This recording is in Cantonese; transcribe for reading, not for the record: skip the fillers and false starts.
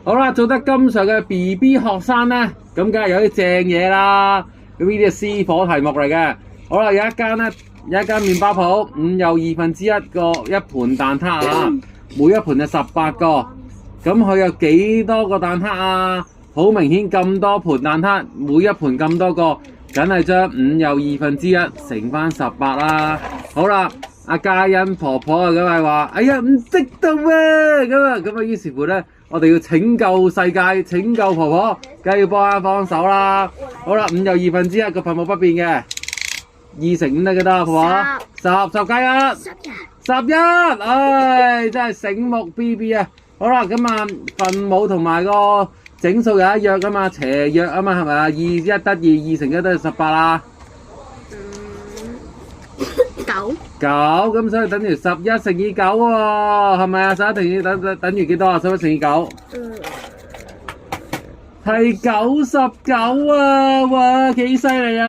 好啦，做得金 Sir 嘅 BB 學生咧，咁梗係有啲正嘢啦。咁呢啲係私伙題目嚟嘅。好啦，有一間麵包鋪，5又1/2個一盤蛋撻啊，每一盤就18個。咁佢有幾多個蛋撻啊？好明顯咁多盤蛋撻，每一盤咁多個，梗係將5又1/2乘翻18啦。好啦，阿嘉欣婆婆啊，咁係話：哎呀，唔識到啊！咁啊，於是乎咧，我哋要拯救世界，拯救婆婆，梗係要幫手啦。好啦，5又1/2個分母不變嘅，2乘5係幾多啊？婆婆10加1，11。唉，真係醒目 BB 啊！好啦，咁啊，分母同埋個整數又一樣噶嘛，斜約啊嘛，係咪啊？2得2，2乘1都係18啦。9，咁所以等於11乘以9喎，係咪啊？11等於幾多啊？11乘以9係99啊！哇，幾犀利啊！